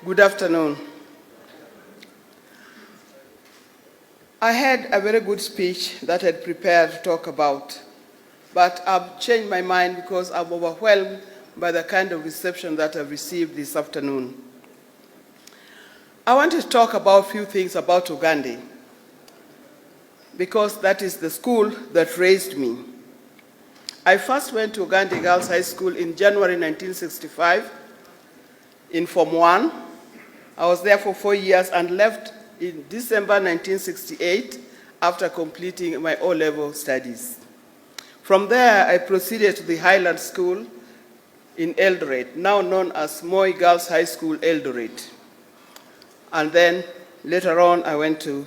Good afternoon. I had a very good speech that I had prepared to talk about, but I've changed my mind because I'm overwhelmed by the kind of reception that I've received this afternoon. I want to talk about a few things about Uganda, because that is the school that raised me. I first went to Uganda Girls High School in January 1965 in Form 1. I was there for 4 years and left in December 1968 after completing my O-level studies. From there, I proceeded to the Highland School in Eldoret, now known as Moi Girls High School, Eldoret. And then later on, I went to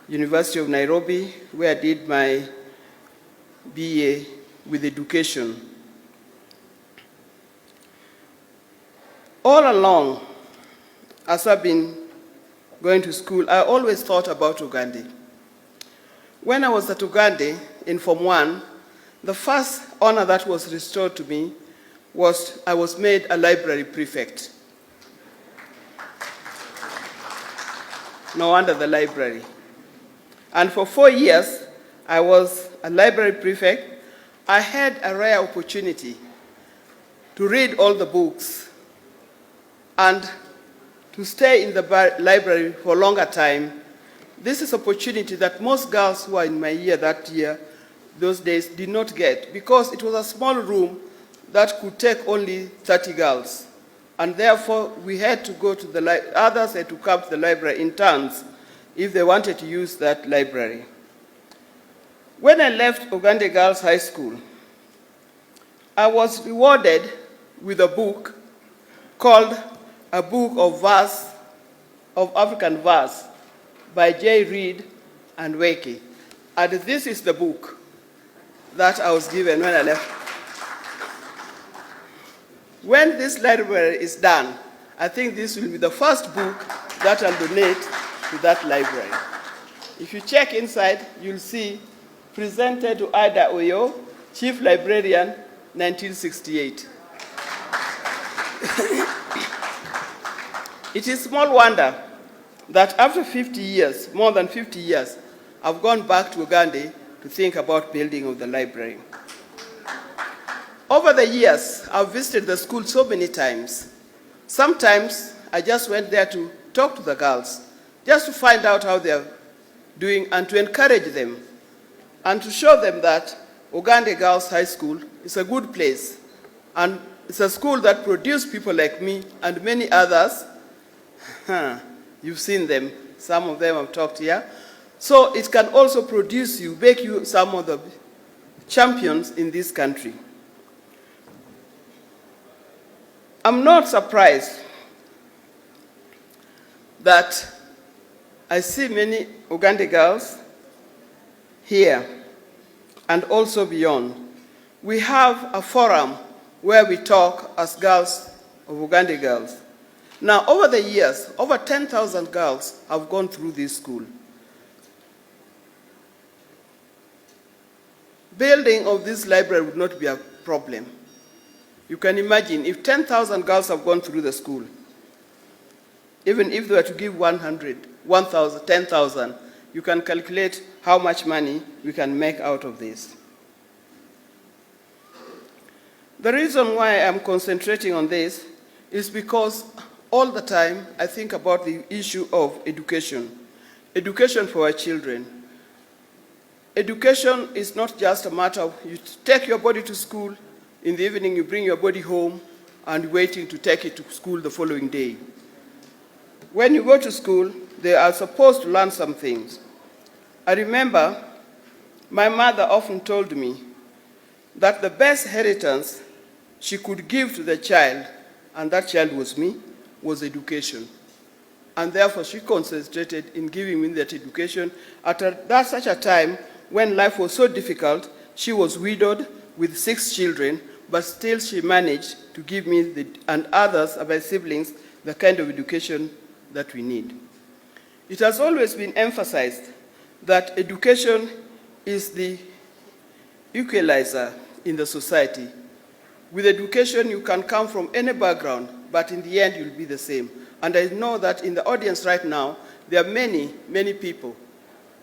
University of Nairobi, where I did my BA with education. All along, as I've been going to school, I always thought about Uganda. When I was at Uganda in Form 1, the first honor that was restored to me was I was made a library prefect. No wonder the library. And for 4 years, I was a library prefect. I had a rare opportunity to read all the books and to stay in the library for a longer time. This is an opportunity that most girls who are in my year that year, those days, did not get, because it was a small room that could take only 30 girls. And therefore, we had to go to the library. Others had to come to the library in turns if they wanted to use that library. When I left Uganda Girls High School, I was rewarded with a book called A Book of African Verse by J. Reed and WEWE. And this is the book that I was given when I left. When this library is done, I think this will be the first book that I'll donate to that library. If you check inside, you'll see presented to Ida Oyo, Chief Librarian, 1968. It is small wonder that after 50 years, more than 50 years, I've gone back to Uganda to think about building of the library. Over the years, I've visited the school so many times. Sometimes I just went there to talk to the girls, just to find out how they're doing and to encourage them and to show them that Uganda Girls High School is a good place, and it's a school that produced people like me and many others. You've seen them, some of them I've talked here. So it can also produce you, make you some of the champions in this country. I'm not surprised that I see many Uganda girls here and also beyond. We have a forum where we talk as girls of Uganda girls. Now, over the years, over 10,000 girls have gone through this school. Building of this library would not be a problem. You can imagine if 10,000 girls have gone through the school, even if they were to give 100, 1,000, 10,000, you can calculate how much money we can make out of this. The reason why I'm concentrating on this is because all the time I think about the issue of education. Education for our children. Education is not just a matter of you take your body to school, in the evening you bring your body home and waiting to take it to school the following day. When you go to school, they are supposed to learn some things. I remember my mother often told me that the best inheritance she could give to the child, and that child was me, was education. And therefore she concentrated in giving me that education at such a time when life was so difficult. She was widowed with 6 children, but still she managed to give me and others of my siblings the kind of education that we need. It has always been emphasized that education is the equalizer in the society. With education, you can come from any background, but in the end, you'll be the same. And I know that in the audience right now, there are many, many people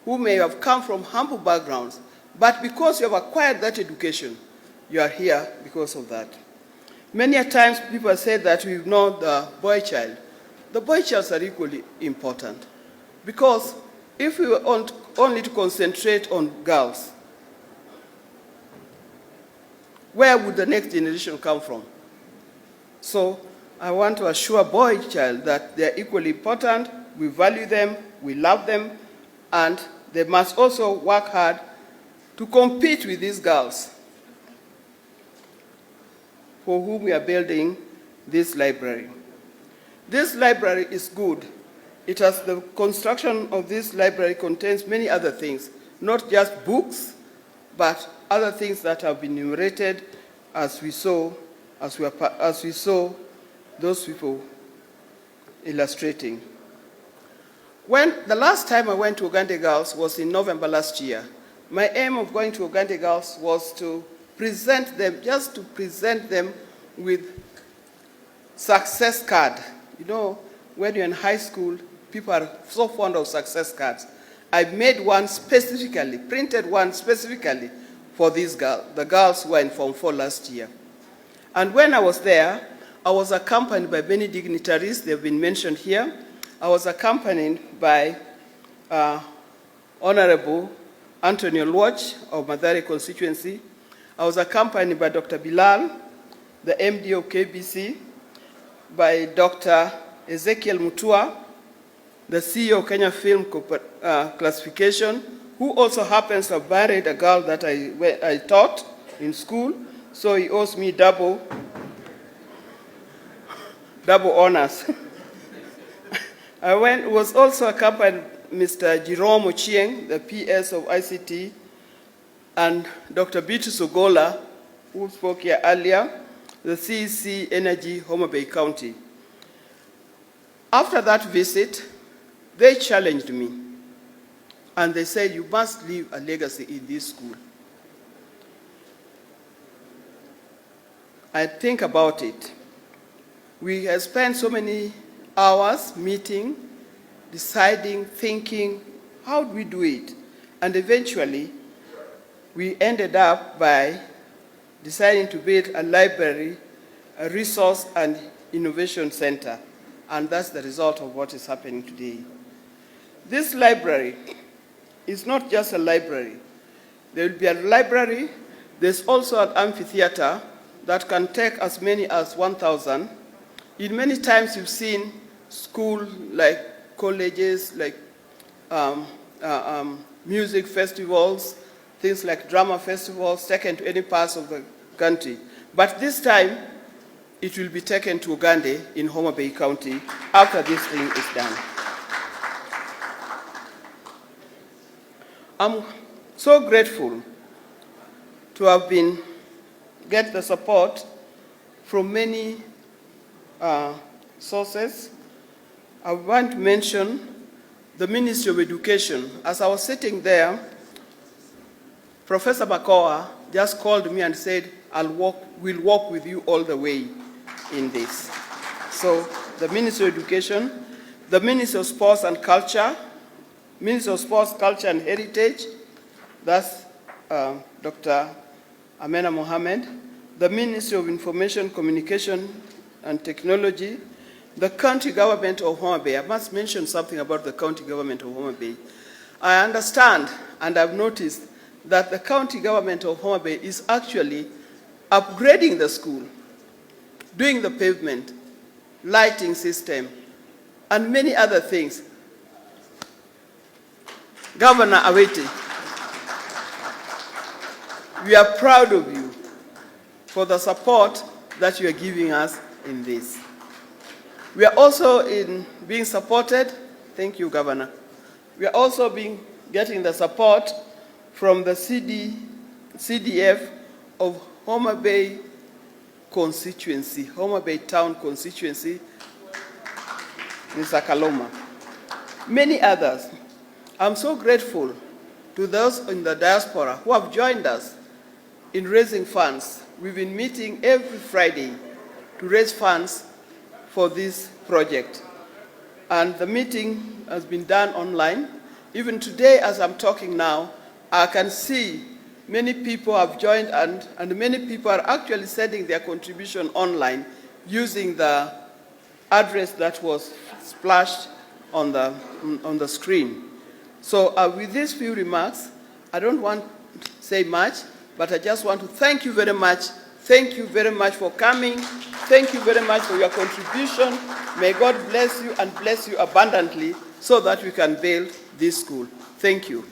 who may have come from humble backgrounds, but because you have acquired that education, you are here because of that. Many a times people say that we ignore the boy child. The boy childs are equally important, because if we want only to concentrate on girls, where would the next generation come from? So I want to assure boy child that they are equally important, we value them, we love them, and they must also work hard to compete with these girls for whom we are building this library. This library is good. The construction of this library contains many other things, not just books, but other things that have been enumerated as we saw those people illustrating. When the last time I went to Uganda Girls was in November last year. My aim of going to Uganda Girls was to present them, just to present them with success card. You know, when you're in high school, people are so fond of success cards. I made one specifically, printed one specifically for these girls, the girls who were in Form 4 last year. And when I was there, I was accompanied by many dignitaries. They've been mentioned here. I was accompanied by Honorable Anthony Olwach of Mathare constituency. I was accompanied by Dr. Bilal, the MD of KBC, by Dr. Ezekiel Mutua, the CEO of Kenya Film Classification, who also happens to have married a girl that I taught in school, so he owes me double honors. I was also accompanied by Mr. Jerome Ochieng, the PS of ICT, and Dr. Beatrice Ogola, who spoke here earlier, the CEC Energy, Homa Bay County. After that visit, they challenged me, and they said, you must leave a legacy in this school. I think about it. We have spent so many hours meeting, deciding, thinking, how do we do it? And eventually, we ended up by deciding to build a library, a resource and innovation center. And that's the result of what is happening today. This library is not just a library. There will be a library. There's also an amphitheater that can take as many as 1,000. In many times you've seen schools like colleges, like music festivals, things like drama festivals taken to any parts of the country. But this time, it will be taken to Uganda in Homa Bay County after this thing is done. I'm so grateful to have get the support from many sources. I want to mention the Ministry of Education. As I was sitting there, Professor Makoa just called me and said, we'll walk with you all the way in this. So the Ministry of Education, the Ministry of Sports and Culture, Ministry of Sports, Culture and Heritage, that's Dr. Amena Mohammed, the Ministry of Information, Communication and Technology, the county government of Homa Bay. I must mention something about the county government of Homa Bay. I understand and I've noticed that the county government of Homa Bay is actually upgrading the school, doing the pavement, lighting system, and many other things. Governor Aweti, we are proud of you for the support that you are giving us in this. We are also being supported, thank you, Governor. We are also getting the support from the CDF of Homa Bay constituency, Homa Bay town constituency, Mr. Kaloma. Many others. I'm so grateful to those in the diaspora who have joined us in raising funds. We've been meeting every Friday to raise funds for this project. and the meeting has been done online. Even today, as I'm talking now, I can see many people have joined, and many people are actually sending their contribution online using the address that was splashed on the screen. So with these few remarks, I don't want to say much, but I just want to thank you very much. Thank you very much for coming. Thank you very much for your contribution. May God bless you and bless you abundantly so that we can build this school. Thank you.